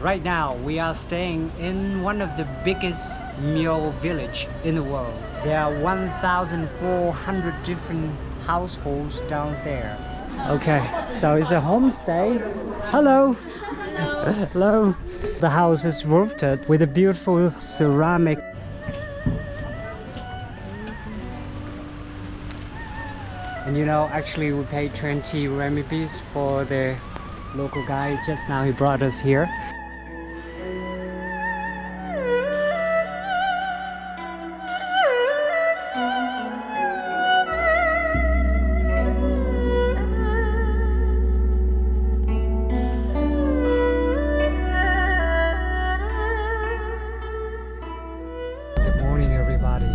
Right now we are staying in one of the biggest Miao village in the world. There are 1,400 different households down there. Okay, so it's a homestay. Hello. Hello. Hello. The house is roofed with a beautiful ceramic. And you know, actually we paid 20 renminbi for the local guy. Just now he brought us here. Good morning everybody.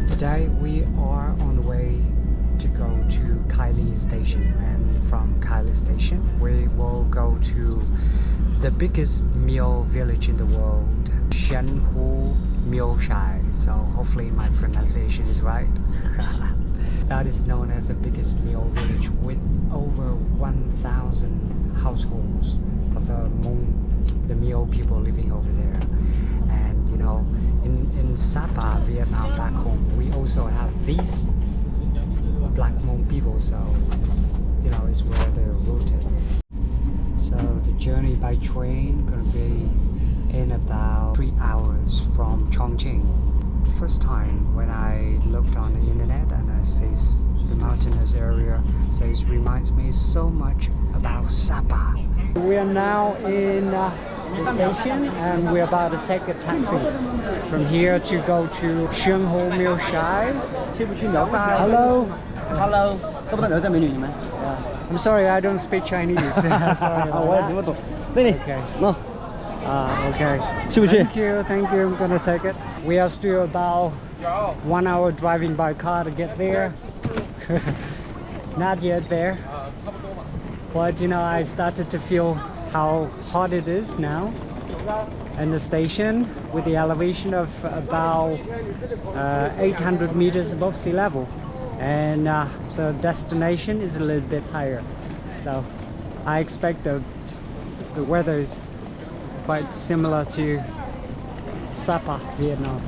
Today we are on the way to go to Kaili station, and from Kaili station we will go to the biggest Miao village in the world, Xijiang Miao Village. So hopefully my pronunciation is right. That is known as the biggest Miao village with over 1,000 households of the Miao people living over there. And you know, in Sapa, Vietnam, back home, we also have these Black Hmong people, so it's, you know, it's where they're rooted. So the journey by train gonna be in about 3 hours from Chongqing. First time when I looked on the internet and I see the mountainous area, so it reminds me so much about Sapa. We are now in the station and we're about to take a taxi from here to go to Xijiang Miao Village. Hello. Hello，都不知道在美女你们。I'm sorry, I don't speak Chinese. Sorry about 我也听不懂。对对。Okay. No. Okay. 去不去？ Thank you, thank you. I'm gonna take it. We are still about 1 hour driving by car to get there. Not yet there. But you know, I started to feel how hot it is now. And the station with the elevation of about 800 meters above sea level. And the destination is a little bit higher, so I expect the weather is quite similar to Sapa, Vietnam.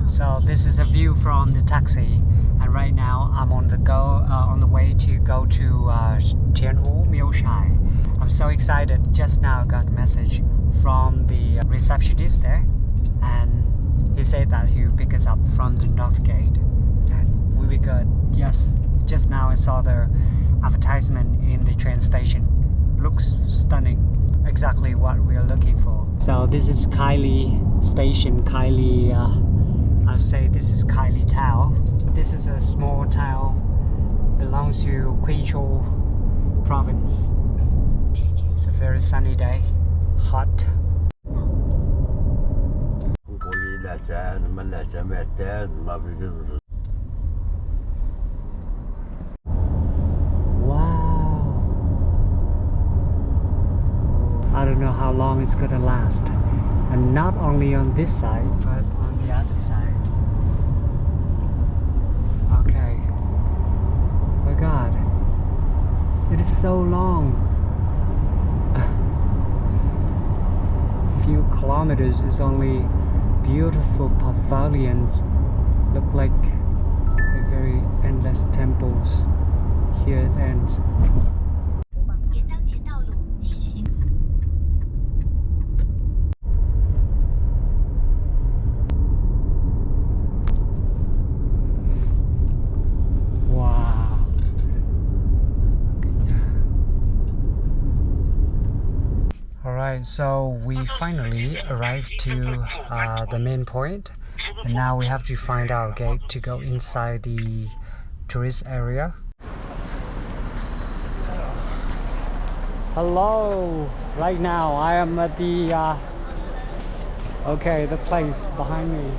So this is a view from the taxi, and right now I'm on the way to go to Xijiang Miao Village. I'm so excited. Just now I got a message from the receptionist there, and he said that he would pick us up from the north gate, and we'll be good. Yes, just now I saw the advertisement in the train station. Looks stunning, exactly what we are looking for. So this is Kaili station, Kaili, I'll say this is Kaili town. This is a small town, belongs to Guizhou province. It's a very sunny day, hot. Wow. I don't know how long it's gonna last, and not only on this side but on the other side. Okay. My God, it is so long. Few kilometers is only beautiful pavilions, look like a very endless temples. Here it ends. Wow. Alright, so we finally arrived to the main point, and now we have to find our gate to go inside the tourist area. Hello! Right now I am at the the place behind me.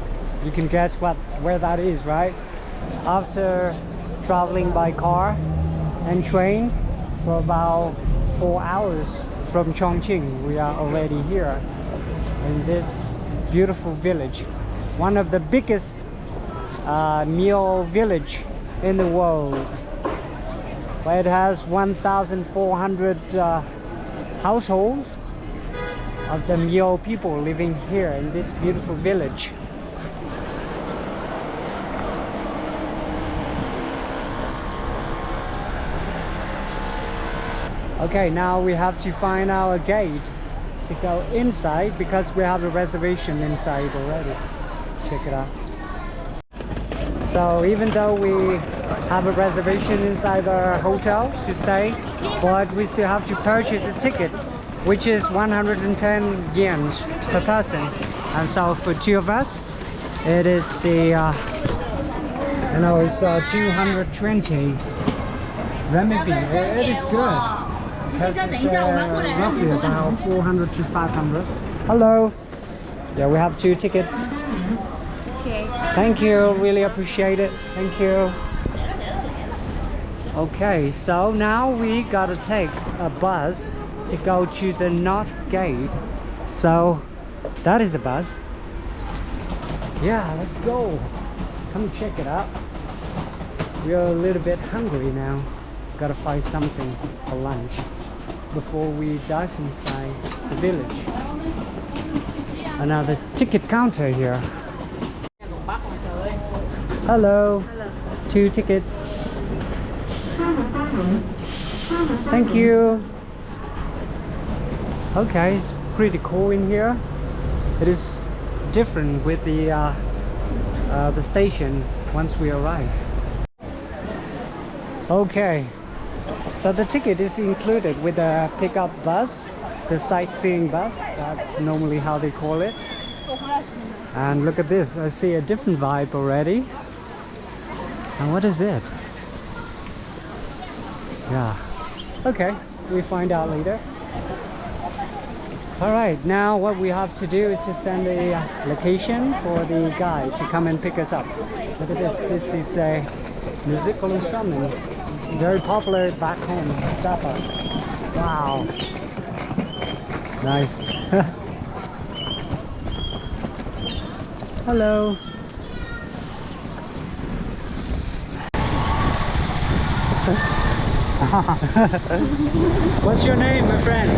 You can guess where that is, right? After traveling by car and train for about 4 hours from Chongqing, we are already here in this beautiful village, one of the biggest Miao village in the world. where it has 1,400 households of the Miao people living here in this beautiful village. Okay, now we have to find our gate to go inside because we have a reservation inside already. Check it out. So even though we have a reservation inside the hotel to stay, but we still have to purchase a ticket, which is 110 yens per person. And so for two of us, it is the it's 220 renminbi. It is good because it's roughly about 400 to 500. Hello. Yeah, we have 2 tickets. Okay. Thank you, really appreciate it. Thank you. Okay, so now we gotta take a bus to go to the north gate. So that is a bus. Yeah, let's go. Come check it out. We are a little bit hungry now. Gotta find something for lunch before we dive inside the village. Another ticket counter here. Hello. 2 tickets. Thank you. Okay, it's pretty cool in here. It is different with the station once we arrive. Okay, so the ticket is included with a pickup bus, the sightseeing bus. That's normally how they call it. And look at this, I see a different vibe already. And what is it? Yeah. Okay, we find out later. Alright, now what we have to do is to send a location for the guy to come and pick us up. Look at this. This is a musical instrument. Very popular back home, Sapa. Wow. Nice. Hello. What's your name, my friend?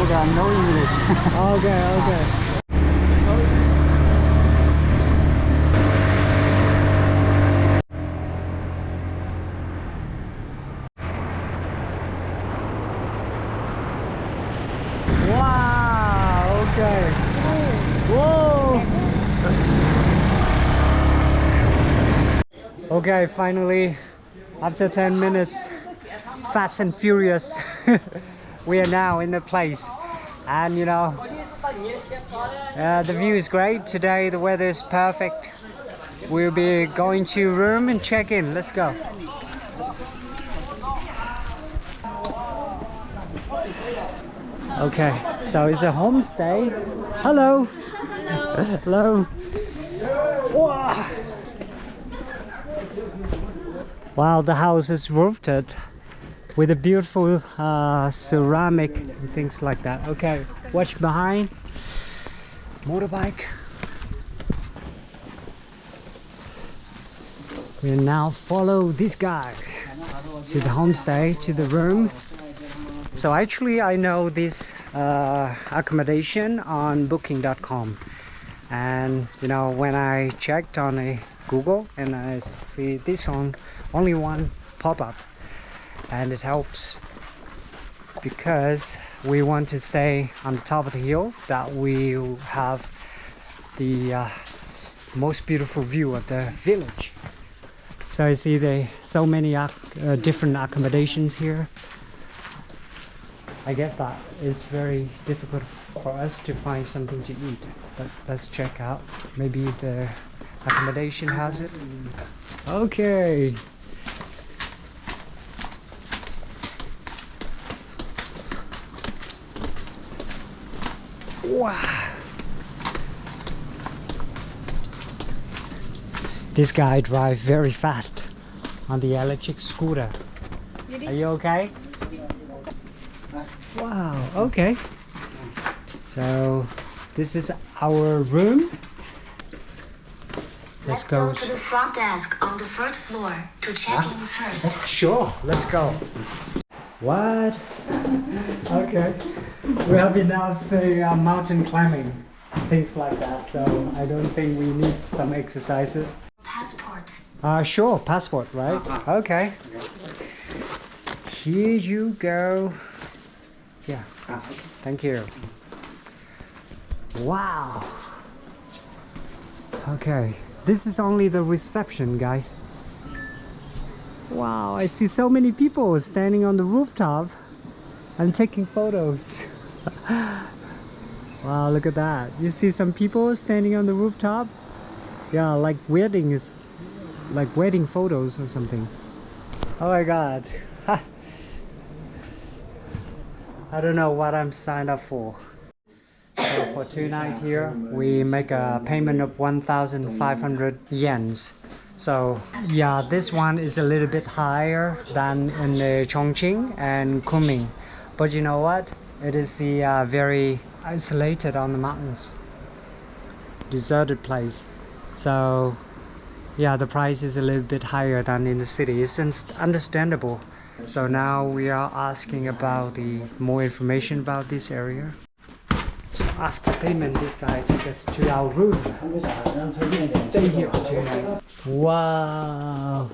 I'm no English. Okay. Wow, okay. Whoa! Okay, finally, after 10 minutes, fast and furious, we are now in the place. And the view is great. Today the weather is perfect. We'll be going to room and check in. Let's go. Okay, so it's a homestay. Hello. Hello. Wow. Wow, the house is roofed with a beautiful ceramic and things like that. Okay, watch behind. Motorbike. We'll now follow this guy to the homestay, to the room. So actually I know this accommodation on booking.com, and when I checked on a Google and I see this only one pop-up, and it helps because we want to stay on the top of the hill that we have the most beautiful view of the village. So I see there so many different accommodations here. I guess that is very difficult for us to find something to eat, but let's check out. Maybe the accommodation has it. Okay. Wow. This guy drives very fast on the electric scooter. Are you okay? Wow, okay. So This is our room. Let's go to the front desk on the first floor to check in first. Sure, let's go. What? Okay. We have enough mountain climbing, things like that, so I don't think we need some exercises. Passports. Sure, passport, right? Okay. Here you go. Yeah, thank you. Wow. Okay, this is only the reception, guys. Wow, I see so many people standing on the rooftop and taking photos. Wow, look at that. You see some people standing on the rooftop? Yeah, like weddings, like wedding photos or something. Oh my god. I don't know what I'm signed up for. So for 2 nights here, we make a payment of 1,500 yens. So yeah, this one is a little bit higher than in the Chongqing and Kunming. But you know what? It is the very isolated on the mountains, deserted place. So yeah, the price is a little bit higher than in the city. It's understandable. So now we are asking about the more information about this area. So after payment, this guy took us to our room. Stay here for 2 nights. Wow.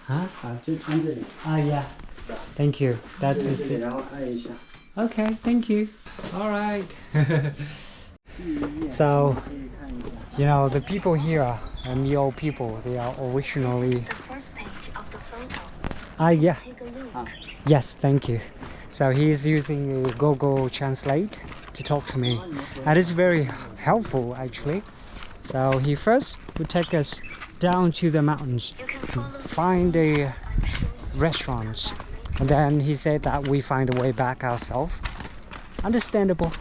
Huh? Yeah. Thank you. That is it. Okay, thank you. All right. So, you know, the people here, Miao people, they are originally... The first page of the photo. Yeah. Take a look. Yes, thank you. So he is using a Google Translate to talk to me. And it's very helpful, actually. So he first would take us down to the mountains You can to follow find the restaurants. And then he said that we find a way back ourselves. Understandable.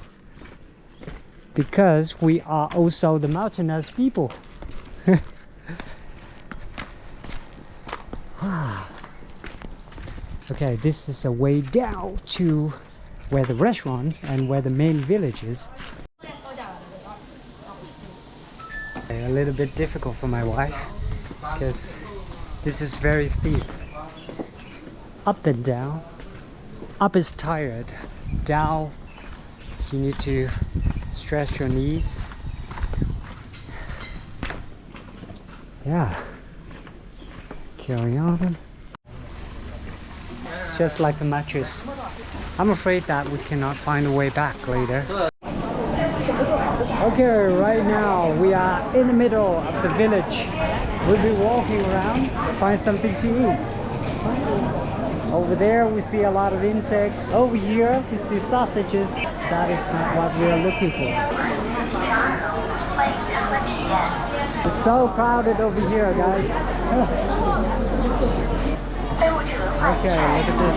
Because we are also the mountainous people. Okay, this is a way down to where the restaurants and where the main village is. A little bit difficult for my wife because this is very steep. Up and down. Up is tired. Down, you need to stretch your knees. Yeah. Carry on. Just like a mattress. I'm afraid that we cannot find a way back later. Okay, right now we are in the middle of the village. We'll be walking around, find something to eat. Over there we see a lot of insects. Over here we see sausages. That is not what we are looking for. It's so crowded over here, guys. Okay, look at this.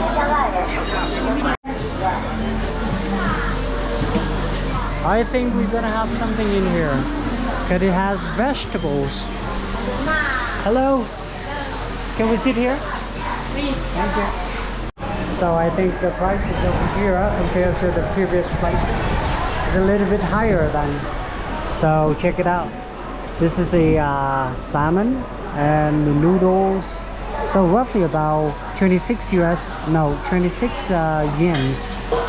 I think we're gonna have something in here because it has vegetables. Hello, can we sit here? Thank you. So I think the prices over here compared to the previous places is a little bit higher than. So check it out. This is a salmon and the noodles. So roughly about 26 yens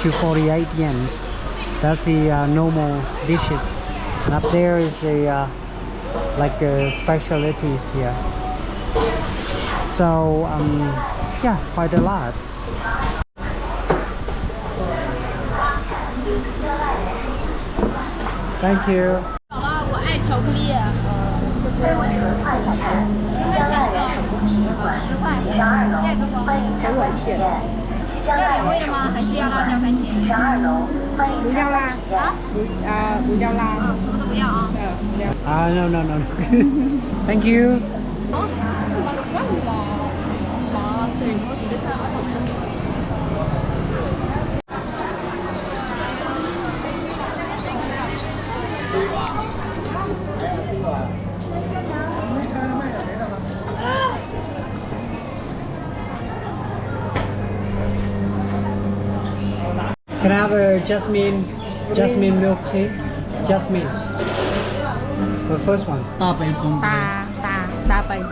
to 48 yens. That's the normal dishes. And up there is a like specialties here. So yeah, quite a lot. Thank you. 我爱巧克力。10块，这个不给我一点。要原味的吗？还是要辣椒番茄？不要辣啊？不要辣啊，什么都不要啊。不要。No. Thank you. Can I have a jasmine Jasmine milk tea. Jasmine. The first one. 大杯、中杯。大杯。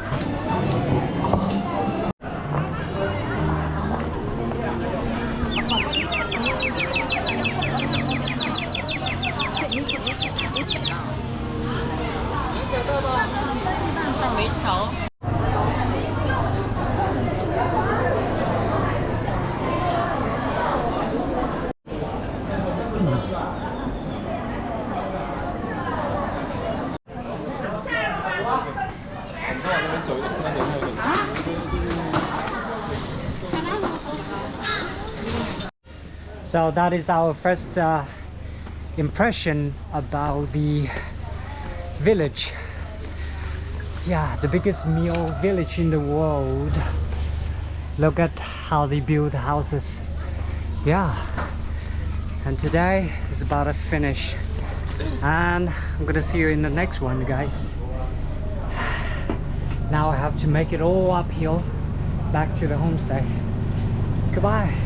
So that is our first impression about the village. Yeah, the biggest Miao village in the world. Look at how they build houses. Yeah, and today is about to finish, and I'm gonna see you in the next one, guys. Now I have to make it all uphill back to the homestay. Goodbye.